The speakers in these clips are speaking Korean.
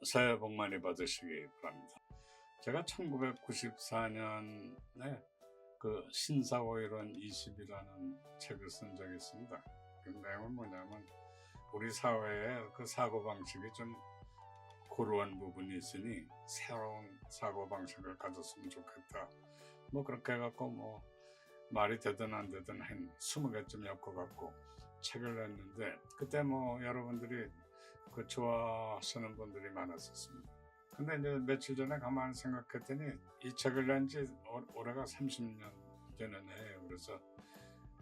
새해 복 많이 받으시기 바랍니다. 제가 1994년에 그 신사오이론 20이라는 책을 쓴 적이 있습니다. 그 내용은 뭐냐면 우리 사회의 그 사고방식이 좀 고루한 부분이 있으니 새로운 사고방식을 가졌으면 좋겠다. 뭐 그렇게 해갖고 뭐 말이 되든 안 되든 한 20개쯤 엮어갖고 책을 냈는데 그때 뭐 여러분들이 그 좋아하시는 분들이 많았었습니다. 근데 이제 며칠 전에 가만히 생각했더니 이 책을 낸 지 올해가 30년 되는 해예요. 그래서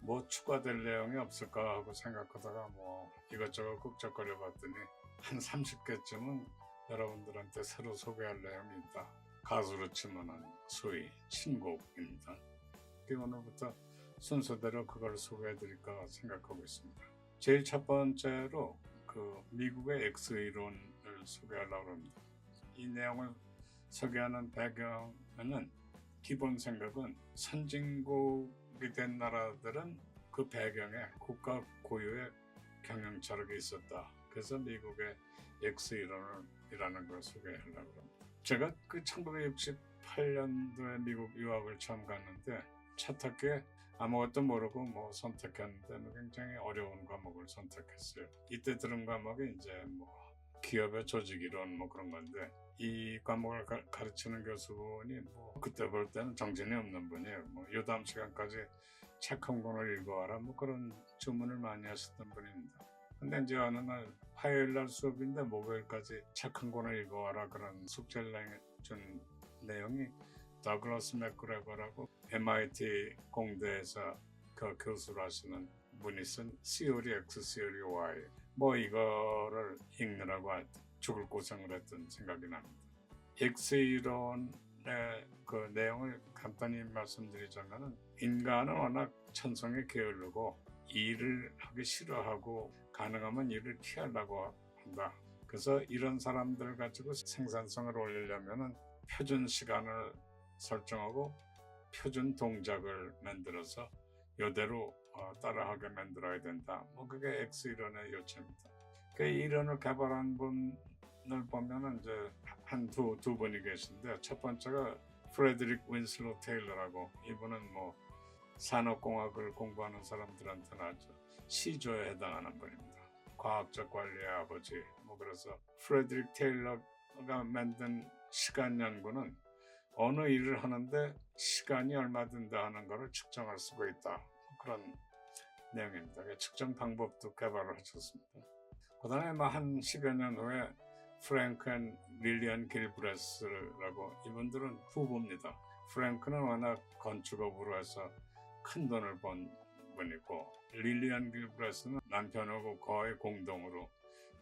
뭐 추가될 내용이 없을까 하고 생각하다가 뭐 이것저것 국적거려 봤더니 한 30개쯤은 여러분들한테 새로 소개할 내용이 있다. 가수로 치면은 소위 신곡입니다. 오늘부터 순서대로 그걸 소개해 드릴까 생각하고 있습니다. 제일 첫 번째로 그 미국의 X이론을 소개하려고 합니다. 이 내용을 소개하는 배경은 기본 생각은 선진국이 된 나라들은 그 배경에 국가 고유의 경영 철학이 있었다. 그래서 미국의 X이론이라는 걸 소개하려고 합니다. 제가 그 1968년도에 미국 유학을 처음 갔는데 첫 학기에 아무것도 모르고 뭐 선택했는데 굉장히 어려운 과목을 선택했어요. 이때 들은 과목이 이제 뭐 기업의 조직이론 뭐 그런 건데 이 과목을 가르치는 교수분이 뭐 그때 볼 때는 정신이 없는 분이에요. 뭐 요담 시간까지 책 한 권을 읽어와라 뭐 그런 주문을 많이 하셨던 분입니다. 근데 이제 어느 날 화요일 날 수업인데 목요일까지 책 한 권을 읽어와라 그런 숙제를 준 내용이 더글라스 맥그레거라고 MIT 공대에서 그 교수를 하시는 분이 쓴 Theory X, Theory Y 뭐 이거를 읽느라고 죽을 고생을 했던 생각이 납니다. X이론의 그 내용을 간단히 말씀드리자면 인간은 워낙 천성에 게으르고 일을 하기 싫어하고 가능하면 일을 피하려고 한다. 그래서 이런 사람들 가지고 생산성을 올리려면 표준 시간을 설정하고 표준 동작을 만들어서 이대로 따라하게 만들어야 된다. 뭐 그게 X이론의 요체입니다. 그 이론을 개발한 분을 보면은 이제 두 분이 계신데 첫 번째가 프레드릭 윈슬로 테일러라고 이분은 뭐 산업공학을 공부하는 사람들한테는 아주 시조에 해당하는 분입니다. 과학적 관리의 아버지. 뭐 그래서 프레드릭 테일러가 만든 시간 연구는 어느 일을 하는데 시간이 얼마 든다 하는 것을 측정할 수가 있다. 그런 내용입니다. 측정 방법도 개발을 하셨습니다. 그 다음에 한 10여 년 후에 프랭크 앤 릴리안 길브레스라고 이분들은 부부입니다. 프랭크는 워낙 건축업으로 해서 큰 돈을 번 분이고 릴리안 길브레스는 남편하고 거의 공동으로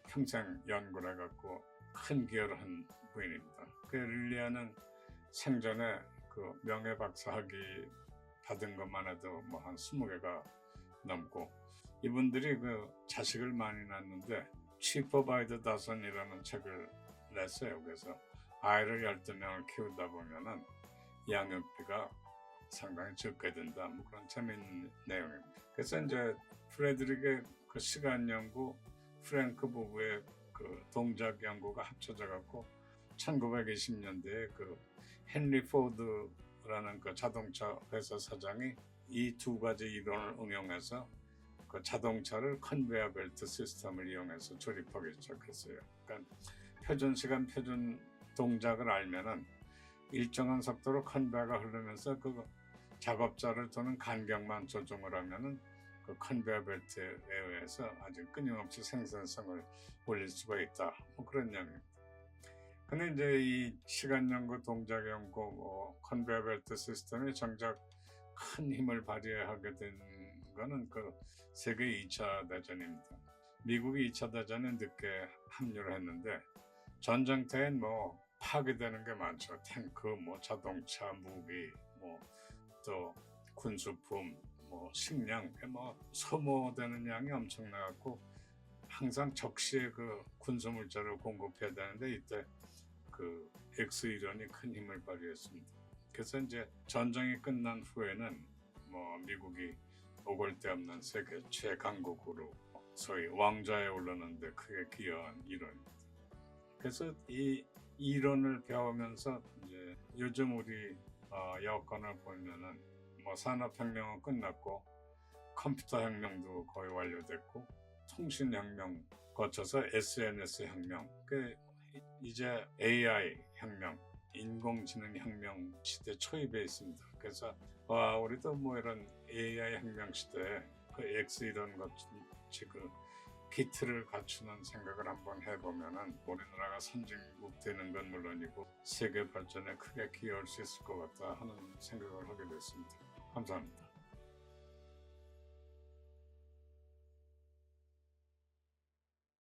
평생 연구를 해갖고 큰 기여를 한 부인입니다. 그 릴리안은 생전에 그 명예박사학위 받은 것만 해도 뭐 한 20개가 넘고 이분들이 그 자식을 많이 낳는데 Cheaper by the Dozen이라는 책을 냈어요. 그래서 아이를 12명을 키우다 보면은 양육비가 상당히 적게 든다. 뭐 그런 재미있는 내용입니다. 그래서 이제 프레드릭의 그 시간 연구, 프랭크 부부의 그 동작 연구가 합쳐져 갖고 1920년대에 그 헨리 포드라는 그 자동차 회사 사장이 이 두 가지 이론을 응용해서 그 자동차를 컨베어 벨트 시스템을 이용해서 조립하기 시작했어요. 그러니까 표준 시간, 표준 동작을 알면은 일정한 속도로 컨베어가 흐르면서 그 작업자를 두는 간격만 조정을 하면은 그 컨베어 벨트에 의해서 아주 끊임없이 생산성을 올릴 수가 있다. 뭐 그런 얘기입니다. 근데 이제 이 시간 연구, 동작 연구, 뭐 컨베어 벨트 시스템이 정작 큰 힘을 발휘하게 된 거는 그 세계 2차 대전입니다. 미국이 2차 대전에 늦게 합류를 했는데 전쟁터엔 뭐 파괴되는 게 많죠. 탱크, 뭐 자동차, 무기, 뭐 또 군수품, 뭐 식량, 뭐 소모되는 양이 엄청나갖고 항상 적시에 그 군수물자를 공급해야 되는데 이때 그 X이론이 큰 힘을 발휘했습니다. 그래서 이제 전쟁이 끝난 후에는 뭐 미국이 오갈 데 없는 세계 최강국으로 소위 왕좌에 오르는데 크게 기여한 이론입니다. 그래서 이 이론을 배우면서 이제 요즘 우리 여건을 보면은 뭐 산업혁명은 끝났고 컴퓨터 혁명도 거의 완료됐고 통신혁명 거쳐서 SNS 혁명, 이제 AI 혁명, 인공지능 혁명 시대 초입에 있습니다. 그래서 우리도 뭐 이런 AI 혁명 시대에 그 X 이런 것 지금 기틀을 갖추는 생각을 한번 해보면은 우리나라가 선진국 되는 건 물론이고 세계 발전에 크게 기여할 수 있을 것 같다 하는 생각을 하게 됐습니다. 감사합니다.